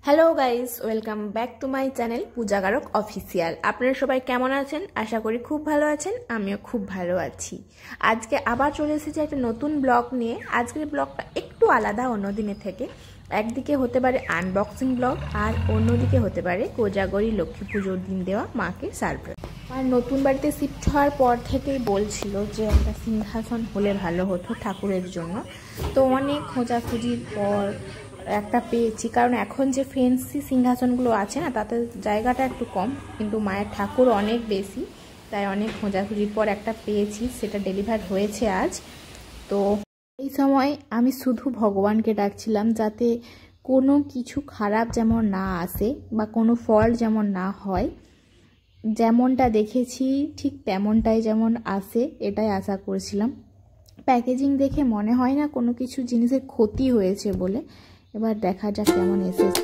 Hello guys, welcome back to my channel Pooja Garak official. আপনারা সবাই কেমন আছেন? আশা করি খুব ভালো আছেন। আমিও খুব ভালো আছি। আজকে আবার চলে এসেছি একটা নতুন ব্লগ নিয়ে। আজকের ব্লগটা একটু আলাদা অন্য দিনের থেকে। একদিকে হতে পারে আনবক্সিং ব্লগ, আর অন্যদিকে হতে পারে কোজাগরী লক্ষ্মী পুজোর দিন দেওয়া মাকে সারপ্রাইজ। আর নতুন বাড়িতে শিফট হওয়ার পর থেকেই বলছিল যে একটা সিংহাসন হলে ভালো হতো ঠাকুরের জন্য। তো অনেক খোঁজাখুঁজির পর একটা পেয়েছি, কারণ এখন যে ফেন্সি সিংহাসনগুলো আছে না, তাতে জায়গাটা একটু কম, কিন্তু মায়ের ঠাকুর অনেক বেশি, তাই অনেক খোঁজাখুঁজির পর একটা পেয়েছি। সেটা ডেলিভার হয়েছে আজ। তো এই সময় আমি শুধু ভগবানকে ডাকছিলাম যাতে কোনো কিছু খারাপ যেমন না আসে বা কোনো ফল্ট যেমন না হয়, যেমনটা দেখেছি ঠিক তেমনটাই যেমন আসে, এটাই আশা করছিলাম। প্যাকেজিং দেখে মনে হয় না কোনো কিছু জিনিসের ক্ষতি হয়েছে বলে। এবার দেখা যাক কেমন এসেছে।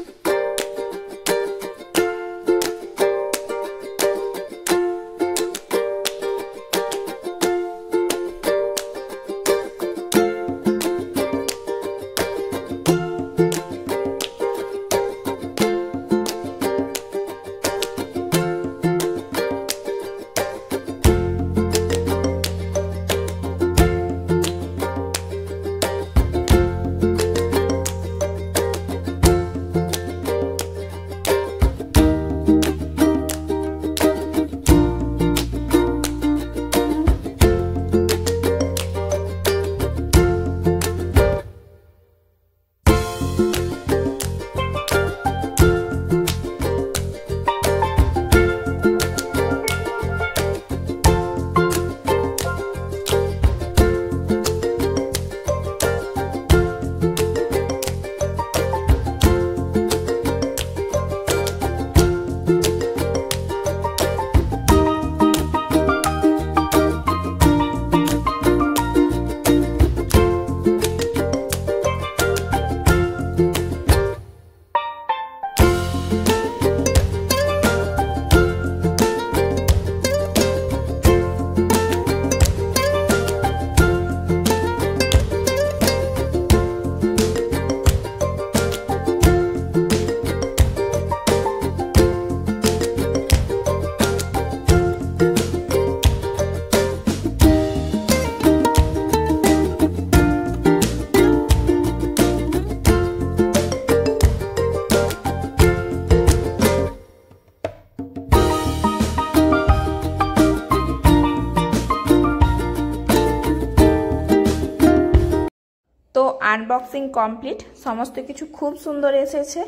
তো আনবক্সিং কমপ্লিট, সমস্ত কিছু খুব সুন্দর এসেছে,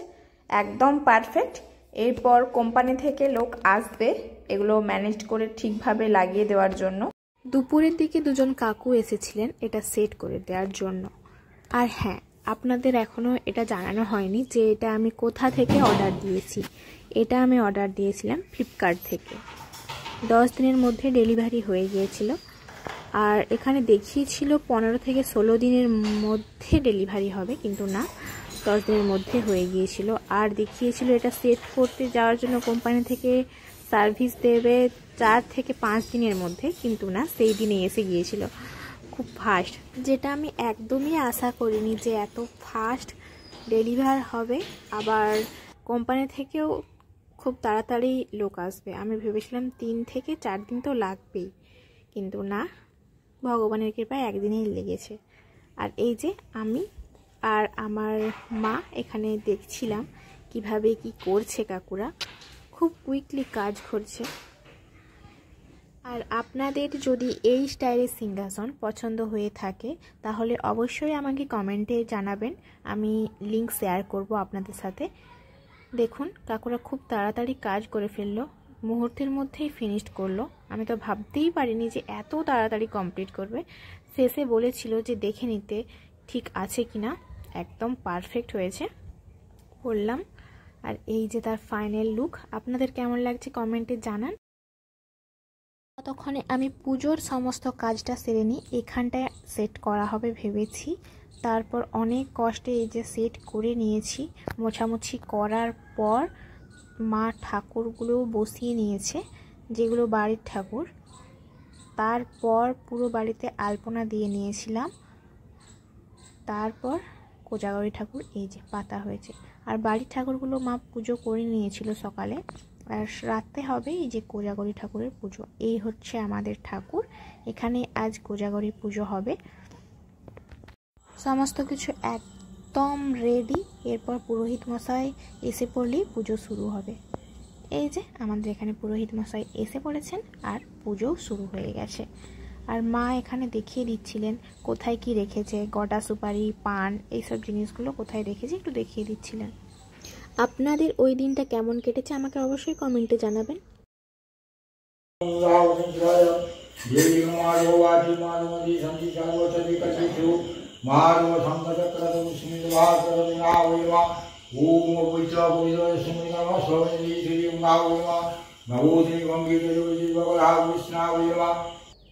একদম পারফেক্ট। এরপর কোম্পানি থেকে লোক আসবে এগুলো ম্যানেজ করে ঠিকভাবে লাগিয়ে দেওয়ার জন্য। দুপুরের দিকে দুজন কাকু এসেছিলেন এটা সেট করে দেওয়ার জন্য। আর হ্যাঁ, আপনাদের এখনও এটা জানানো হয়নি যে এটা আমি কোথা থেকে অর্ডার দিয়েছি। এটা আমি অর্ডার দিয়েছিলাম ফ্লিপকার্ট থেকে। 10 দিনের মধ্যে ডেলিভারি হয়ে গিয়েছিল। আর এখানে দেখিয়েছিল 15 থেকে 16 দিনের মধ্যে ডেলিভারি হবে, কিন্তু না, 10 দিনের মধ্যে হয়ে গিয়েছিল। আর দেখিয়েছিল এটা সেট করতে যাওয়ার জন্য কোম্পানি থেকে সার্ভিস দেবে 4 থেকে 5 দিনের মধ্যে, কিন্তু না, সেই দিনে এসে গিয়েছিল। খুব ফাস্ট, যেটা আমি একদমই আশা করিনি যে এত ফাস্ট ডেলিভার হবে। আবার কোম্পানি থেকেও খুব তাড়াতাড়ি লোক আসবে। আমি ভেবেছিলাম 3 থেকে 4 দিন তো লাগবেই, কিন্তু না, ভগবানের কৃপায় একদিনেই লেগেছে। আর এই যে আমি আর আমার মা এখানে দেখছিলাম কিভাবে কি করছে কাকুরা, খুব কুইকলি কাজ করছে। আর আপনাদের যদি এই স্টাইলের সিংহাসন পছন্দ হয়ে থাকে তাহলে অবশ্যই আমাকে কমেন্টে জানাবেন, আমি লিংক শেয়ার করব আপনাদের সাথে। দেখুন কাকুরা খুব তাড়াতাড়ি কাজ করে ফেললো, মুহূর্তের মধ্যেই ফিনিশড করলো। আমি তো ভাবতেই পারিনি যে এত তাড়াতাড়ি কমপ্লিট করবে। শেষে বলেছিল যে দেখে নিতে ঠিক আছে কিনা, একদম পারফেক্ট হয়েছে বললাম। আর এই যে তার ফাইনাল লুক, আপনাদের কেমন লাগছে কমেন্টে জানান। ততক্ষণে আমি পুজোর সমস্ত কাজটা সেরে নিই, এখানটায় সেট করা হবে ভেবেছি। তারপর অনেক কষ্টে এই যে সেট করে নিয়েছি। মোছামুছি করার পর মা ঠাকুরগুলোও বসিয়ে নিয়েছে, যেগুলো বাড়ির ঠাকুর। তারপর পুরো বাড়িতে আলপনা দিয়ে নিয়েছিলাম। তারপর কোজাগরী ঠাকুর এই যে পাতা হয়েছে। আর বাড়ির ঠাকুরগুলো মা পুজো করে নিয়েছিল সকালে, আর রাতে হবে এই যে কোজাগরী ঠাকুরের পুজো। এই হচ্ছে আমাদের ঠাকুর, এখানে আজ কোজাগরী পুজো হবে। সমস্ত কিছু একদম রেডি, এরপর পুরোহিত মশাই এসে পড়লেই পুজো শুরু হবে। এই যে আমাদের এখানে পুরোহিত মশাই এসে পড়েছেন আর পুজো শুরু হয়ে গেছে। আর মা এখানে দেখিয়ে দিচ্ছিলেন কোথায় কি রেখেছে, গড়া সুপারি, পান, এইসব জিনিসগুলো কোথায় রেখেছে একটু দেখিয়ে দিচ্ছিলেন। আপনাদের ওই দিনটা কেমন কেটেছে আমাকে অবশ্যই কমেন্টে জানাবেন।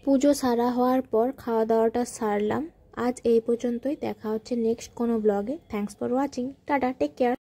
পুজো সারা হওয়ার পর খাওয়া দাওয়াটা সারলাম। আজ এই পর্যন্তই, দেখা হচ্ছে নেক্সট কোনো ব্লগে। Thanks for watching, tata, take care.